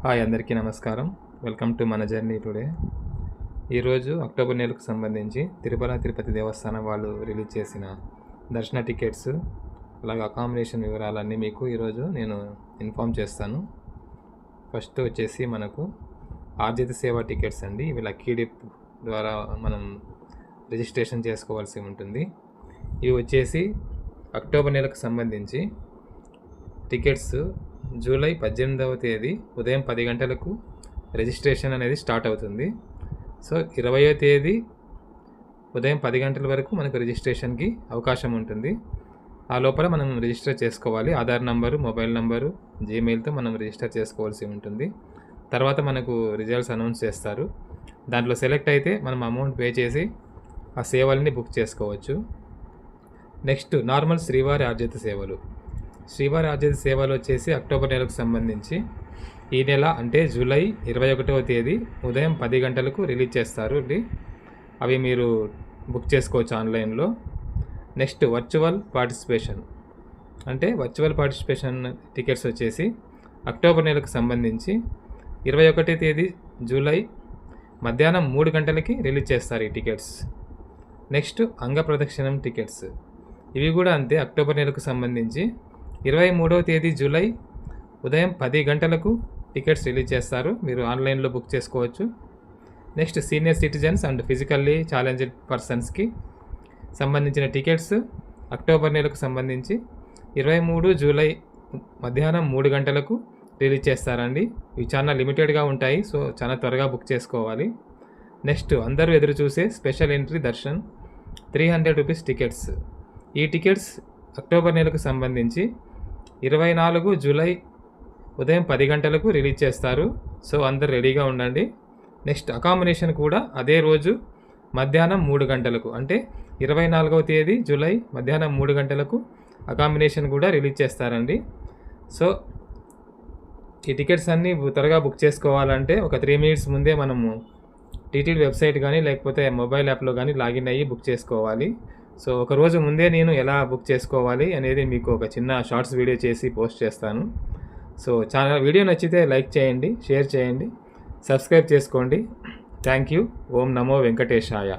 Hi అందరికీ నమస్కారం. Welcome to మన జర్నీ టుడే. ఈరోజు అక్టోబర్ నెలకు సంబంధించి తిరుపతి దేవస్థానం వాళ్ళు రిలీజ్ చేసిన దర్శన టికెట్స్ అలాగే అకామిడేషన్ వివరాలన్నీ మీకు ఈరోజు నేను ఇన్ఫామ్ చేస్తాను. ఫస్ట్ వచ్చేసి మనకు ఆర్జిత సేవ టికెట్స్ అండి. ఇవి లక్కీ డిప్ ద్వారా మనం రిజిస్ట్రేషన్ చేసుకోవాల్సి ఉంటుంది. ఇవి వచ్చేసి అక్టోబర్ నెలకు సంబంధించి టికెట్స్ జూలై 18వ తేదీ ఉదయం 10 గంటలకు రిజిస్ట్రేషన్ అనేది స్టార్ట్ అవుతుంది. సో 20వ తేదీ ఉదయం 10 గంటల వరకు మనకు రిజిస్ట్రేషన్కి అవకాశం ఉంటుంది. ఆ లోపల మనం రిజిస్టర్ చేసుకోవాలి. ఆధార్ నంబరు, మొబైల్ నంబరు, జీమెయిల్తో మనం రిజిస్టర్ చేసుకోవాల్సి ఉంటుంది. తర్వాత మనకు రిజల్ట్స్ అనౌన్స్ చేస్తారు. దాంట్లో సెలెక్ట్ అయితే మనం అమౌంట్ పే చేసి ఆ సేవల్ని బుక్ చేసుకోవచ్చు. నెక్స్ట్ నార్మల్ శ్రీవారి ఆర్జిత సేవలు. శ్రీవారి ఆర్జిత సేవలు వచ్చేసి అక్టోబర్ నెలకు సంబంధించి ఈ నెల అంటే జూలై 21వ తేదీ ఉదయం 10 గంటలకు రిలీజ్ చేస్తారు. అవి మీరు బుక్ చేసుకోవచ్చు ఆన్లైన్లో. నెక్స్ట్ వర్చువల్ పార్టిసిపేషన్ అంటే వర్చువల్ పార్టిసిపేషన్ టికెట్స్ వచ్చేసి అక్టోబర్ నెలకు సంబంధించి 21వ తేదీ జూలై మధ్యాహ్నం 3 గంటలకి రిలీజ్ చేస్తారు ఈ టికెట్స్. నెక్స్ట్ అంగ ప్రదక్షిణం టికెట్స్, ఇవి కూడా అంతే. అక్టోబర్ నెలకు సంబంధించి 23వ తేదీ జూలై ఉదయం 10 గంటలకు టికెట్స్ రిలీజ్ చేస్తారు. మీరు ఆన్లైన్లో బుక్ చేసుకోవచ్చు. Next senior citizens and physically challenged పర్సన్స్కి సంబంధించిన టికెట్స్ అక్టోబర్ నెలకు సంబంధించి 23 జూలై మధ్యాహ్నం 3 గంటలకు రిలీజ్ చేస్తారండి. ఇవి చాలా లిమిటెడ్గా ఉంటాయి, సో చాలా త్వరగా బుక్ చేసుకోవాలి. నెక్స్ట్ అందరూ ఎదురు చూసే special entry Darshan 300 rupees tickets. ఈ టికెట్స్ అక్టోబర్ నెలకు సంబంధించి 24 జూలై ఉదయం 10 గంటలకు రిలీజ్ చేస్తారు. సో అందరు రెడీగా ఉండండి. నెక్స్ట్ అకామిడేషన్ కూడా అదే రోజు మధ్యాహ్నం 3 గంటలకు అంటే 24వ తేదీ జూలై మధ్యాహ్నం 3 గంటలకు అకామిడేషన్ కూడా రిలీజ్ చేస్తారండి. సో ఈ టికెట్స్ అన్నీ త్వరగా బుక్ చేసుకోవాలంటే ఒక 3 మినిట్స్ ముందే మనము టీటీడీ వెబ్సైట్ కానీ లేకపోతే మొబైల్ యాప్లో కానీ లాగిన్ అయ్యి బుక్ చేసుకోవాలి. సో ఒక రోజు ముందే నేను ఎలా బుక్ చేసుకోవాలి అనేది మీకు ఒక చిన్న షార్ట్స్ వీడియో చేసి పోస్ట్ చేస్తాను. సో వీడియో నచ్చితే లైక్ చేయండి, షేర్ చేయండి, సబ్స్క్రైబ్ చేసుకోండి. Thank you. ఓం నమో వెంకటేశాయ.